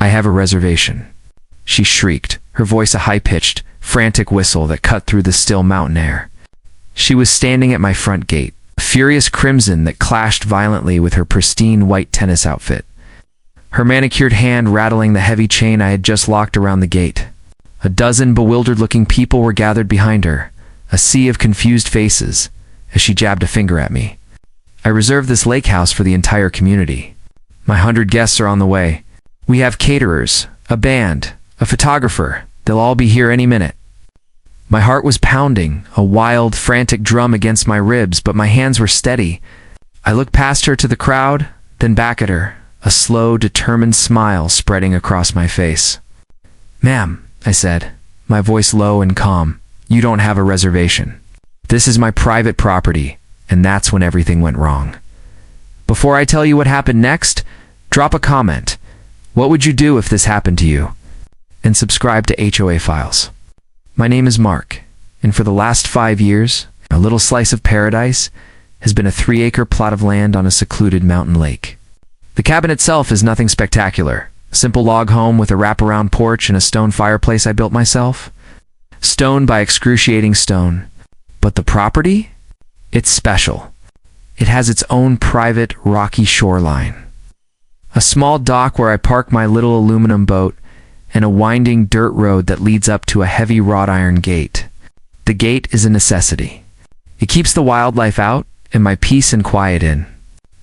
I have a reservation," she shrieked, her voice a high-pitched, frantic whistle that cut through the still mountain air. She was standing at my front gate, a furious crimson that clashed violently with her pristine white tennis outfit, her manicured hand rattling the heavy chain I had just locked around the gate. A dozen bewildered-looking people were gathered behind her, a sea of confused faces, as she jabbed a finger at me. "I reserved this lake house for the entire community. My 100 guests are on the way. We have caterers, a band, a photographer. They'll all be here any minute." My heart was pounding, a wild, frantic drum against my ribs, but my hands were steady. I looked past her to the crowd, then back at her, a slow, determined smile spreading across my face. "Ma'am," I said, my voice low and calm, "you don't have a reservation. This is my private property," and that's when everything went wrong. Before I tell you what happened next, drop a comment. What would you do if this happened to you? And subscribe to HOA Files. My name is Mark, and for the last 5 years, a little slice of paradise has been a 3-acre plot of land on a secluded mountain lake. The cabin itself is nothing spectacular. A simple log home with a wraparound porch and a stone fireplace I built myself. Stone by excruciating stone. But the property? It's special. It has its own private, rocky shoreline. A small dock where I park my little aluminum boat, and a winding dirt road that leads up to a heavy wrought iron gate. The gate is a necessity. It keeps the wildlife out and my peace and quiet in.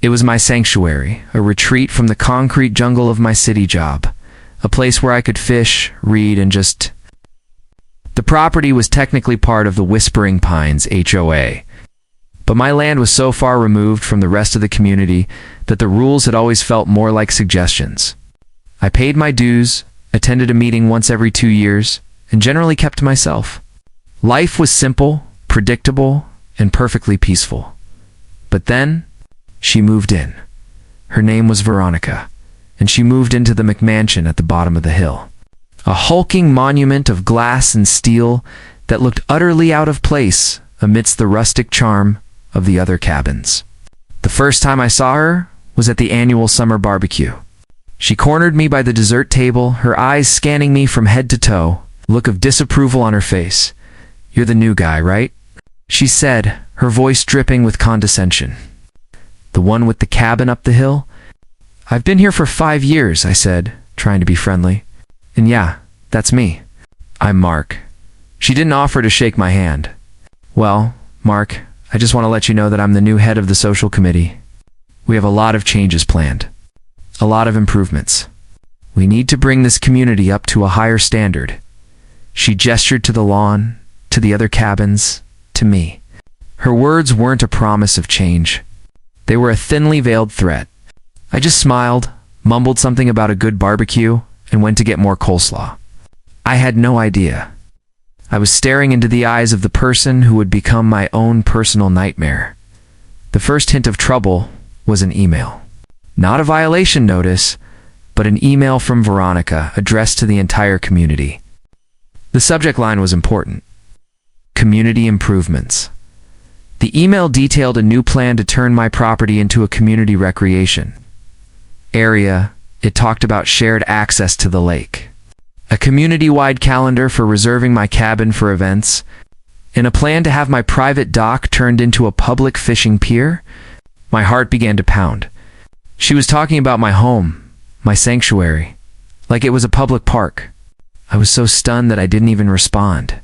It was my sanctuary, a retreat from the concrete jungle of my city job, a place where I could fish, read, and just... The property was technically part of the Whispering Pines HOA, but my land was so far removed from the rest of the community that the rules had always felt more like suggestions. I paid my dues, attended a meeting once every 2 years, and generally kept to myself. Life was simple, predictable, and perfectly peaceful. But then, she moved in. Her name was Veronica, and she moved into the McMansion at the bottom of the hill. A hulking monument of glass and steel that looked utterly out of place amidst the rustic charm of the other cabins. The first time I saw her was at the annual summer barbecue. She cornered me by the dessert table, her eyes scanning me from head to toe, a look of disapproval on her face. "You're the new guy, right?" she said, her voice dripping with condescension. "The one with the cabin up the hill?" "I've been here for 5 years," I said, trying to be friendly. "And yeah, that's me. I'm Mark." She didn't offer to shake my hand. "Well, Mark, I just want to let you know that I'm the new head of the social committee. We have a lot of changes planned. A lot of improvements. We need to bring this community up to a higher standard." She gestured to the lawn, to the other cabins, to me. Her words weren't a promise of change. They were a thinly veiled threat. I just smiled, mumbled something about a good barbecue, and went to get more coleslaw. I had no idea. I was staring into the eyes of the person who would become my own personal nightmare. The first hint of trouble was an email. Not a violation notice, but an email from Veronica addressed to the entire community. The subject line was important. Community improvements. The email detailed a new plan to turn my property into a community recreation area. It talked about shared access to the lake, a community-wide calendar for reserving my cabin for events, and a plan to have my private dock turned into a public fishing pier. My heart began to pound. She was talking about my home, my sanctuary, like it was a public park. I was so stunned that I didn't even respond.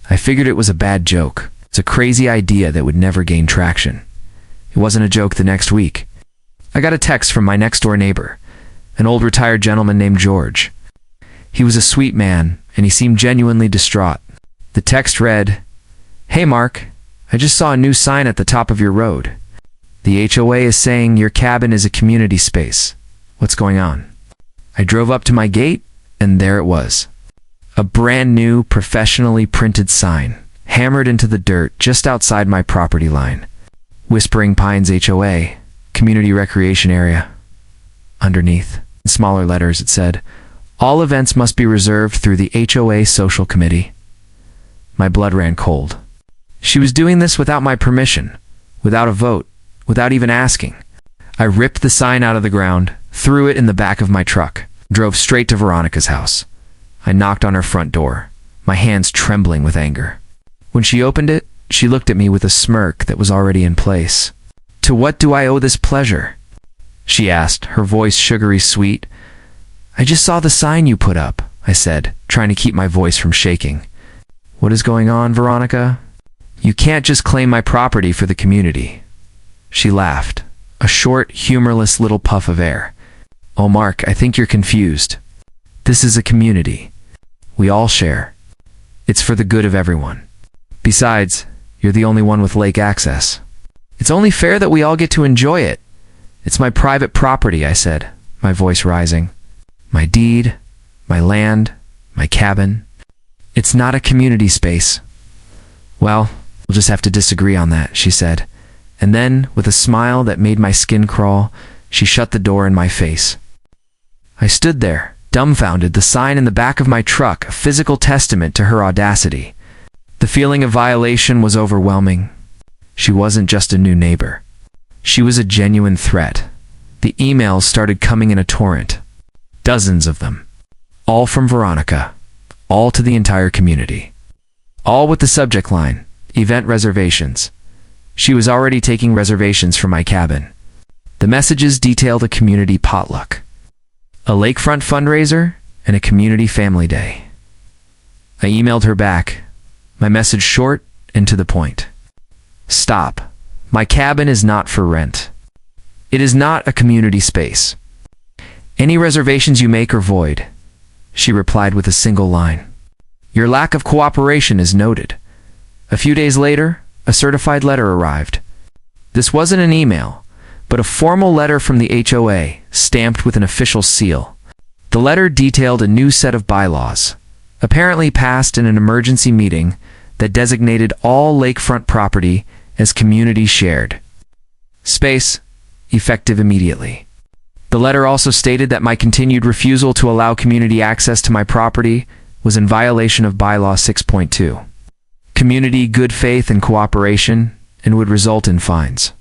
I figured it was a bad joke. It's a crazy idea that would never gain traction. It wasn't a joke the next week. I got a text from my next-door neighbor, an old retired gentleman named George. He was a sweet man, and he seemed genuinely distraught. The text read, "Hey Mark, I just saw a new sign at the top of your road. The HOA is saying your cabin is a community space. What's going on?" I drove up to my gate, and there it was. A brand new, professionally printed sign, hammered into the dirt just outside my property line. Whispering Pines HOA, Community Recreation Area. Underneath, in smaller letters, it said, "All events must be reserved through the HOA Social Committee." My blood ran cold. She was doing this without my permission, without a vote, without even asking. I ripped the sign out of the ground, threw it in the back of my truck. Drove straight to Veronica's house. I knocked on her front door, my hands trembling with anger. When she opened it, she looked at me with a smirk that was already in place. "To what do I owe this pleasure?" she asked, her voice sugary sweet. "I just saw the sign you put up," I said, trying to keep my voice from shaking. "What is going on, Veronica? You can't just claim my property for the community." She laughed, a short, humorless little puff of air. "Oh, Mark, I think you're confused. This is a community. We all share. It's for the good of everyone. Besides, you're the only one with lake access. It's only fair that we all get to enjoy it. It's my private property," I said, my voice rising. "My deed, my land, my cabin. It's not a community space." "Well, we'll just have to disagree on that," she said. And then, with a smile that made my skin crawl, she shut the door in my face. I stood there, dumbfounded, the sign in the back of my truck, a physical testament to her audacity. The feeling of violation was overwhelming. She wasn't just a new neighbor. She was a genuine threat. The emails started coming in a torrent. Dozens of them. All from Veronica. All to the entire community. All with the subject line, event reservations. She was already taking reservations for my cabin. The messages detailed a community potluck, a lakefront fundraiser, and a community family day. I emailed her back, my message short and to the point. "Stop. My cabin is not for rent. It is not a community space. Any reservations you make are void." She replied with a single line. "Your lack of cooperation is noted." A few days later, a certified letter arrived. This wasn't an email, but a formal letter from the HOA, stamped with an official seal. The letter detailed a new set of bylaws, apparently passed in an emergency meeting, that designated all lakefront property as community shared space, effective immediately. The letter also stated that my continued refusal to allow community access to my property was in violation of Bylaw 6.2. Community good faith and cooperation, and would result in fines.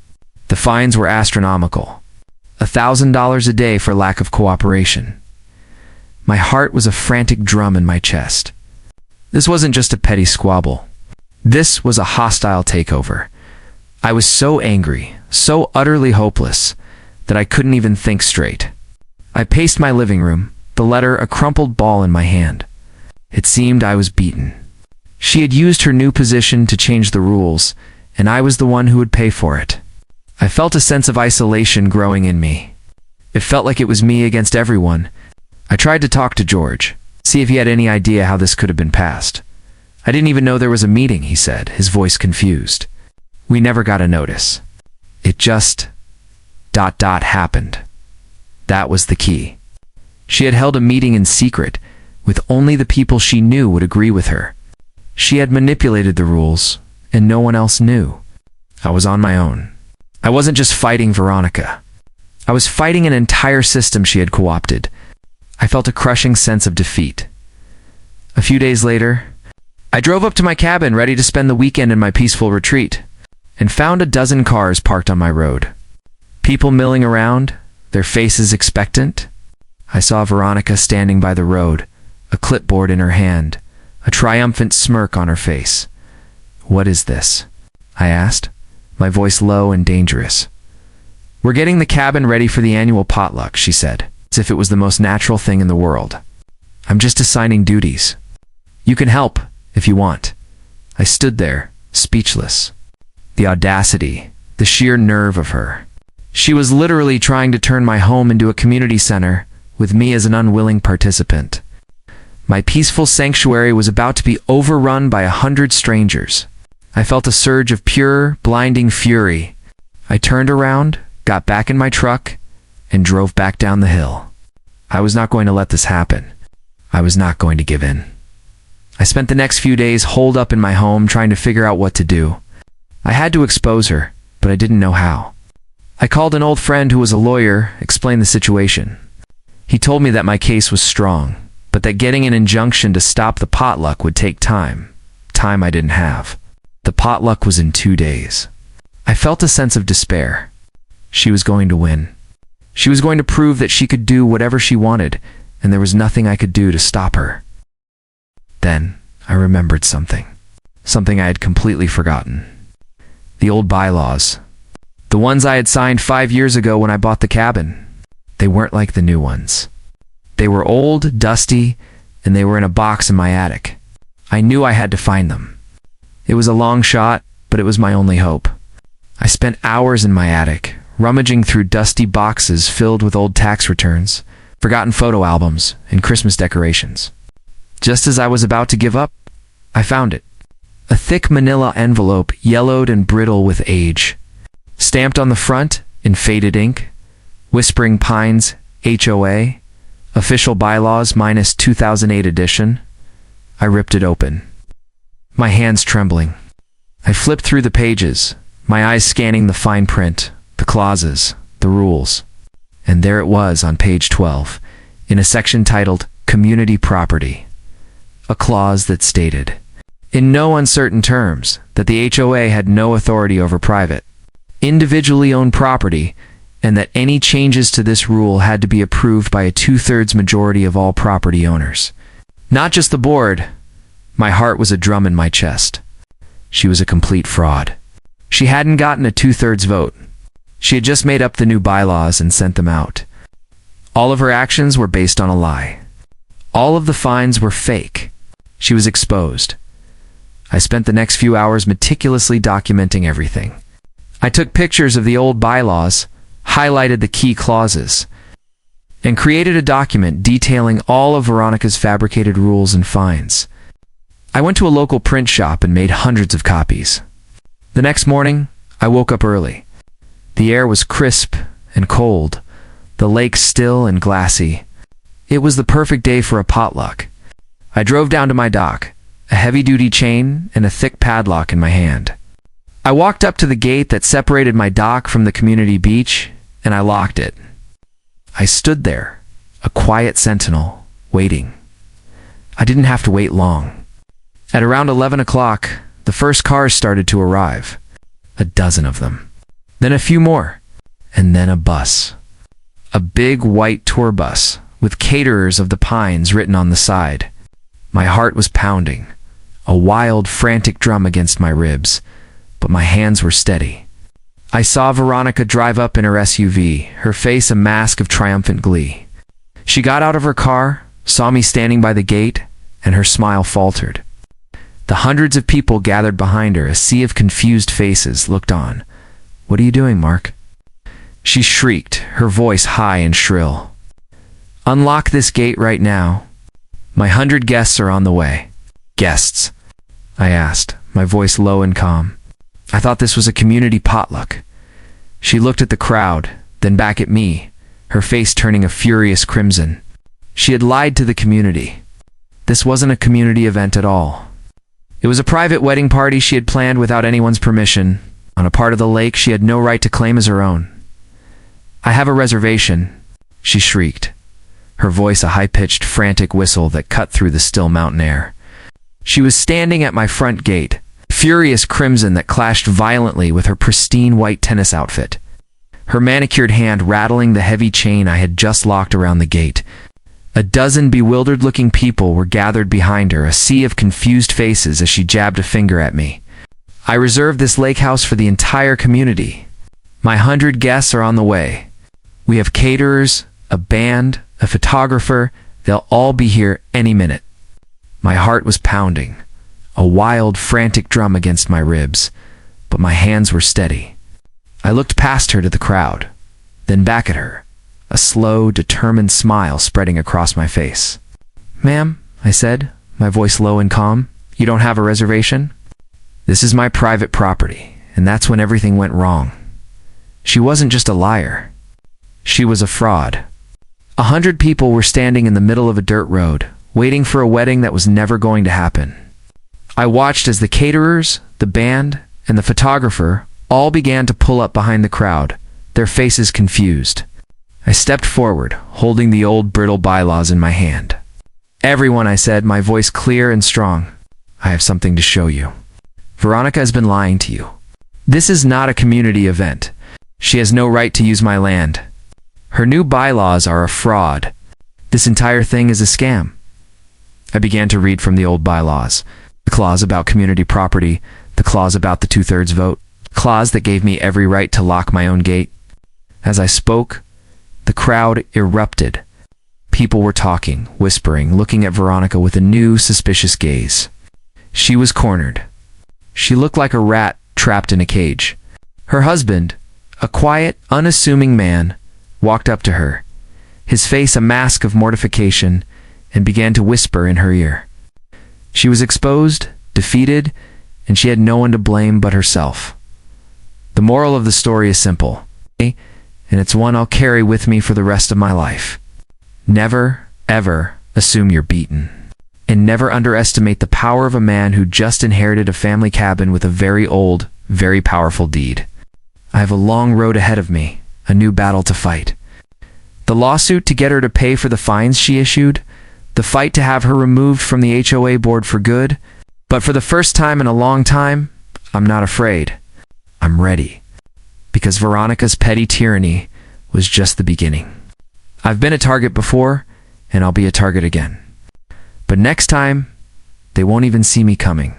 The fines were astronomical. $1,000 a day for lack of cooperation. My heart was a frantic drum in my chest. This wasn't just a petty squabble. This was a hostile takeover. I was so angry, so utterly hopeless, that I couldn't even think straight. I paced my living room, the letter a crumpled ball in my hand. It seemed I was beaten. She had used her new position to change the rules, and I was the one who would pay for it. I felt a sense of isolation growing in me. It felt like it was me against everyone. I tried to talk to George, see if he had any idea how this could have been passed. "I didn't even know there was a meeting," he said, his voice confused. "We never got a notice. It just... happened." That was the key. She had held a meeting in secret, with only the people she knew would agree with her. She had manipulated the rules, and no one else knew. I was on my own. I wasn't just fighting Veronica. I was fighting an entire system she had co-opted. I felt a crushing sense of defeat. A few days later, I drove up to my cabin ready to spend the weekend in my peaceful retreat, and found a dozen cars parked on my road. People milling around, their faces expectant. I saw Veronica standing by the road, a clipboard in her hand, a triumphant smirk on her face. "What is this?" I asked, my voice low and dangerous. "We're getting the cabin ready for the annual potluck," she said, as if it was the most natural thing in the world. "I'm just assigning duties. You can help, if you want." I stood there, speechless. The audacity, the sheer nerve of her. She was literally trying to turn my home into a community center, with me as an unwilling participant. My peaceful sanctuary was about to be overrun by 100 strangers. I felt a surge of pure, blinding fury. I turned around, got back in my truck, and drove back down the hill. I was not going to let this happen. I was not going to give in. I spent the next few days holed up in my home trying to figure out what to do. I had to expose her, but I didn't know how. I called an old friend who was a lawyer, explained the situation. He told me that my case was strong, but that getting an injunction to stop the potluck would take time. Time I didn't have. The potluck was in 2 days. I felt a sense of despair. She was going to win. She was going to prove that she could do whatever she wanted, and there was nothing I could do to stop her. Then I remembered something. Something I had completely forgotten. The old bylaws. The ones I had signed 5 years ago when I bought the cabin. They weren't like the new ones. They were old, dusty, and they were in a box in my attic. I knew I had to find them. It was a long shot, but it was my only hope. I spent hours in my attic, rummaging through dusty boxes filled with old tax returns, forgotten photo albums, and Christmas decorations. Just as I was about to give up, I found it. A thick manila envelope, yellowed and brittle with age. Stamped on the front, in faded ink, Whispering Pines, HOA, Official Bylaws minus 2008 edition. I ripped it open. My hands trembling. I flipped through the pages, my eyes scanning the fine print, the clauses, the rules. And there it was on page 12, in a section titled Community Property. A clause that stated, in no uncertain terms, that the HOA had no authority over private, individually owned property, and that any changes to this rule had to be approved by a 2/3 majority of all property owners. Not just the board. My heart was a drum in my chest. She was a complete fraud. She hadn't gotten a 2/3 vote. She had just made up the new bylaws and sent them out. All of her actions were based on a lie. All of the fines were fake. She was exposed. I spent the next few hours meticulously documenting everything. I took pictures of the old bylaws, highlighted the key clauses, and created a document detailing all of Veronica's fabricated rules and fines. I went to a local print shop and made hundreds of copies. The next morning, I woke up early. The air was crisp and cold, the lake still and glassy. It was the perfect day for a potluck. I drove down to my dock, a heavy-duty chain and a thick padlock in my hand. I walked up to the gate that separated my dock from the community beach, and I locked it. I stood there, a quiet sentinel, waiting. I didn't have to wait long. At around 11 o'clock, the first cars started to arrive. A dozen of them. Then a few more. And then a bus. A big white tour bus, with Caterers of the Pines written on the side. My heart was pounding, a wild, frantic drum against my ribs, but my hands were steady. I saw Veronica drive up in her SUV, her face a mask of triumphant glee. She got out of her car, saw me standing by the gate, and her smile faltered. The hundreds of people gathered behind her, a sea of confused faces, looked on. "What are you doing, Mark?" She shrieked, her voice high and shrill. "Unlock this gate right now. My 100 guests are on the way." "Guests?" I asked, my voice low and calm. I thought this was a community potluck. She looked at the crowd, then back at me, her face turning a furious crimson. She had lied to the community. This wasn't a community event at all. It was a private wedding party she had planned without anyone's permission, on a part of the lake she had no right to claim as her own. "I have a reservation," she shrieked, her voice a high-pitched, frantic whistle that cut through the still mountain air. She was standing at my front gate, furious crimson that clashed violently with her pristine white tennis outfit. Her manicured hand rattling the heavy chain I had just locked around the gate. A dozen bewildered-looking people were gathered behind her, a sea of confused faces as she jabbed a finger at me. "I reserved this lake house for the entire community. My 100 guests are on the way. We have caterers, a band, a photographer. They'll all be here any minute." My heart was pounding, a wild, frantic drum against my ribs, but my hands were steady. I looked past her to the crowd, then back at her, a slow, determined smile spreading across my face. "Ma'am," I said, my voice low and calm, "you don't have a reservation?" "This is my private property, and that's when everything went wrong." She wasn't just a liar. She was a fraud. 100 people were standing in the middle of a dirt road, waiting for a wedding that was never going to happen. I watched as the caterers, the band, and the photographer all began to pull up behind the crowd, their faces confused. I stepped forward, holding the old brittle bylaws in my hand. "Everyone," I said, my voice clear and strong, "I have something to show you. Veronica has been lying to you. This is not a community event. She has no right to use my land. Her new bylaws are a fraud. This entire thing is a scam. I began to read from the old bylaws. The clause about community property, the clause about the 2/3 vote, the clause that gave me every right to lock my own gate. As I spoke, the crowd erupted. People were talking, whispering, looking at Veronica with a new, suspicious gaze. She was cornered. She looked like a rat trapped in a cage. Her husband, a quiet, unassuming man, walked up to her, his face a mask of mortification, and began to whisper in her ear. She was exposed, defeated, and she had no one to blame but herself. The moral of the story is simple, and it's one I'll carry with me for the rest of my life. Never, ever assume you're beaten. And never underestimate the power of a man who just inherited a family cabin with a very old, very powerful deed. I have a long road ahead of me, a new battle to fight. The lawsuit to get her to pay for the fines she issued, the fight to have her removed from the HOA board for good, but for the first time in a long time, I'm not afraid. I'm ready. Because Veronica's petty tyranny was just the beginning. I've been a target before, and I'll be a target again. But next time, they won't even see me coming.